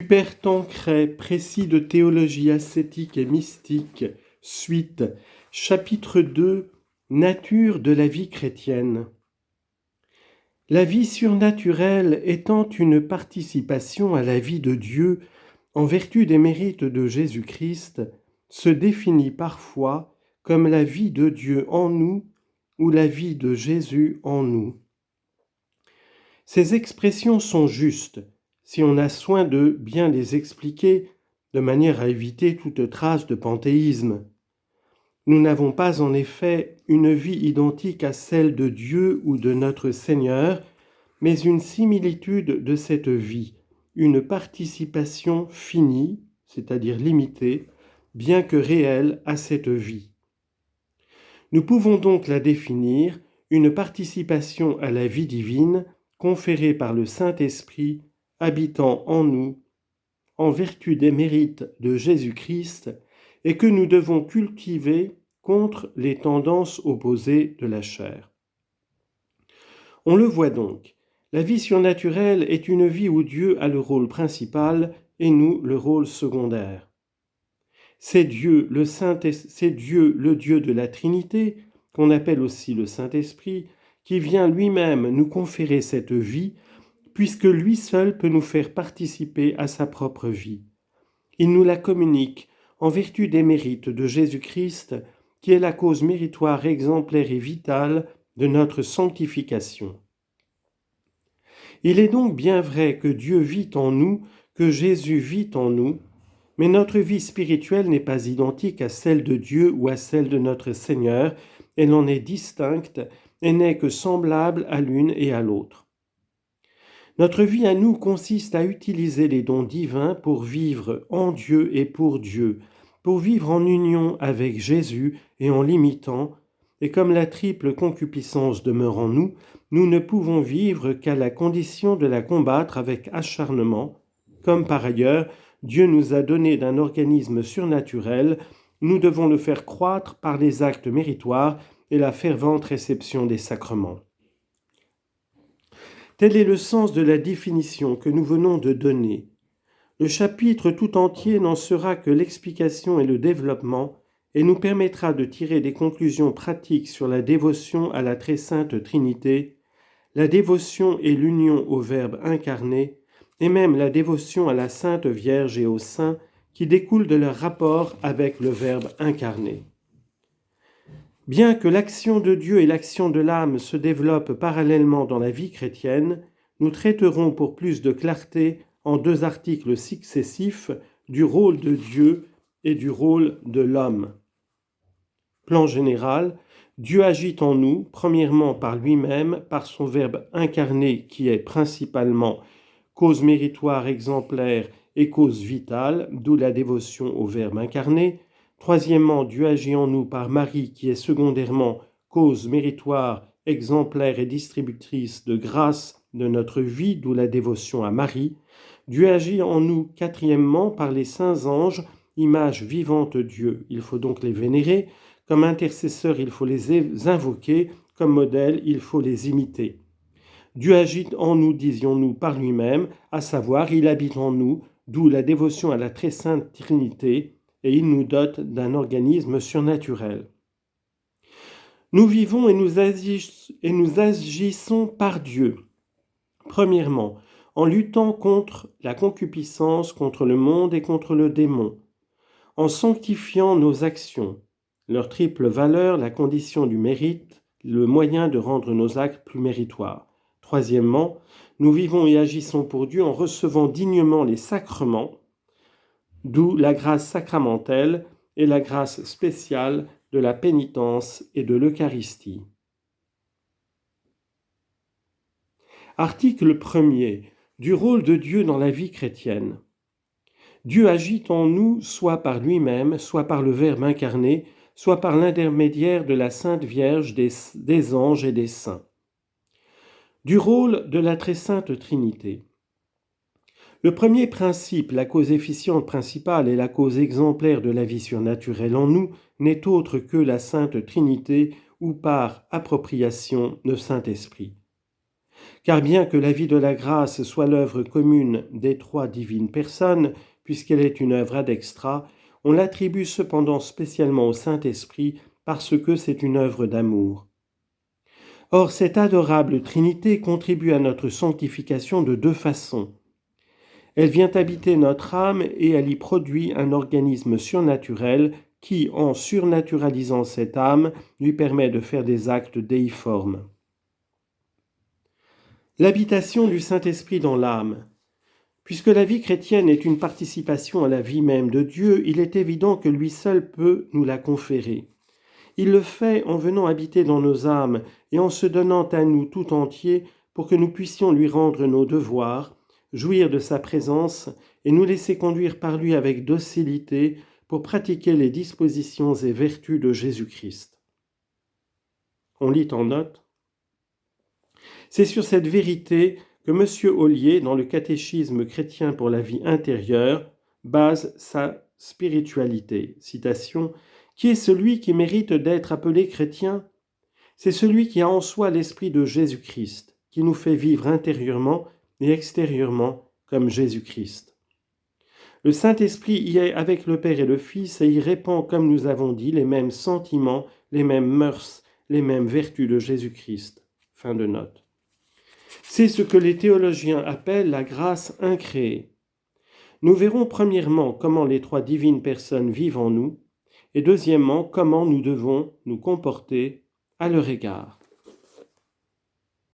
Hubert Tancret, précis de théologie ascétique et mystique, suite, chapitre 2, nature de la vie chrétienne. La vie surnaturelle étant une participation à la vie de Dieu en vertu des mérites de Jésus-Christ, se définit parfois comme la vie de Dieu en nous ou la vie de Jésus en nous. Ces expressions sont justes si on a soin de bien les expliquer de manière à éviter toute trace de panthéisme. Nous n'avons pas en effet une vie identique à celle de Dieu ou de notre Seigneur, mais une similitude de cette vie, une participation finie, c'est-à-dire limitée, bien que réelle à cette vie. Nous pouvons donc la définir, une participation à la vie divine conférée par le Saint-Esprit habitant en nous, en vertu des mérites de Jésus-Christ, et que nous devons cultiver contre les tendances opposées de la chair. On le voit donc, la vie surnaturelle est une vie où Dieu a le rôle principal et nous le rôle secondaire. C'est Dieu, le Dieu de la Trinité, qu'on appelle aussi le Saint-Esprit, qui vient lui-même nous conférer cette vie, puisque lui seul peut nous faire participer à sa propre vie. Il nous la communique en vertu des mérites de Jésus-Christ, qui est la cause méritoire, exemplaire et vitale de notre sanctification. Il est donc bien vrai que Dieu vit en nous, que Jésus vit en nous, mais notre vie spirituelle n'est pas identique à celle de Dieu ou à celle de notre Seigneur, elle en est distincte et n'est que semblable à l'une et à l'autre. Notre vie à nous consiste à utiliser les dons divins pour vivre en Dieu et pour Dieu, pour vivre en union avec Jésus et en l'imitant, et comme la triple concupiscence demeure en nous, nous ne pouvons vivre qu'à la condition de la combattre avec acharnement, comme par ailleurs Dieu nous a donné d'un organisme surnaturel, nous devons le faire croître par les actes méritoires et la fervente réception des sacrements. Tel est le sens de la définition que nous venons de donner. Le chapitre tout entier n'en sera que l'explication et le développement et nous permettra de tirer des conclusions pratiques sur la dévotion à la très sainte Trinité, la dévotion et l'union au Verbe incarné, et même la dévotion à la Sainte Vierge et aux saints qui découlent de leur rapport avec le Verbe incarné. Bien que l'action de Dieu et l'action de l'âme se développent parallèlement dans la vie chrétienne, nous traiterons pour plus de clarté en 2 articles successifs du rôle de Dieu et du rôle de l'homme. Plan général, Dieu agit en nous, premièrement par lui-même, par son Verbe incarné qui est principalement cause méritoire exemplaire et cause vitale, d'où la dévotion au Verbe incarné. Troisièmement, Dieu agit en nous par Marie qui est secondairement cause méritoire, exemplaire et distributrice de grâce de notre vie, d'où la dévotion à Marie. Dieu agit en nous quatrièmement par les saints anges, image vivante de Dieu. Il faut donc les vénérer. Comme intercesseurs, il faut les invoquer. Comme modèle, il faut les imiter. Dieu agit en nous, disions-nous, par lui-même, à savoir, il habite en nous, d'où la dévotion à la très sainte Trinité, et il nous dote d'un organisme surnaturel. Nous vivons et nous agissons par Dieu. Premièrement, en luttant contre la concupiscence, contre le monde et contre le démon, en sanctifiant nos actions, leur triple valeur, la condition du mérite, le moyen de rendre nos actes plus méritoires. Troisièmement, nous vivons et agissons pour Dieu en recevant dignement les sacrements, d'où la grâce sacramentelle et la grâce spéciale de la pénitence et de l'Eucharistie. Article 1er. Du rôle de Dieu dans la vie chrétienne. Dieu agit en nous soit par lui-même, soit par le Verbe incarné, soit par l'intermédiaire de la Sainte Vierge, des anges et des saints. Du rôle de la très sainte Trinité. Le premier principe, la cause efficiente principale et la cause exemplaire de la vie surnaturelle en nous, n'est autre que la Sainte Trinité ou par appropriation le Saint-Esprit. Car bien que la vie de la grâce soit l'œuvre commune des trois divines personnes, puisqu'elle est une œuvre ad extra, on l'attribue cependant spécialement au Saint-Esprit parce que c'est une œuvre d'amour. Or, cette adorable Trinité contribue à notre sanctification de deux façons. Elle vient habiter notre âme et elle y produit un organisme surnaturel qui, en surnaturalisant cette âme, lui permet de faire des actes déiformes. L'habitation du Saint-Esprit dans l'âme. Puisque la vie chrétienne est une participation à la vie même de Dieu, il est évident que lui seul peut nous la conférer. Il le fait en venant habiter dans nos âmes et en se donnant à nous tout entier pour que nous puissions lui rendre nos devoirs, jouir de sa présence et nous laisser conduire par lui avec docilité pour pratiquer les dispositions et vertus de Jésus-Christ. On lit en note. C'est sur cette vérité que M. Ollier, dans le Catéchisme chrétien pour la vie intérieure, base sa spiritualité. Citation. Qui est celui qui mérite d'être appelé chrétien ? C'est celui qui a en soi l'esprit de Jésus-Christ, qui nous fait vivre intérieurement et extérieurement comme Jésus-Christ. Le Saint-Esprit y est avec le Père et le Fils et y répand, comme nous avons dit, les mêmes sentiments, les mêmes mœurs, les mêmes vertus de Jésus-Christ. Fin de note. C'est ce que les théologiens appellent la grâce incréée. Nous verrons premièrement comment les trois divines personnes vivent en nous, et deuxièmement comment nous devons nous comporter à leur égard.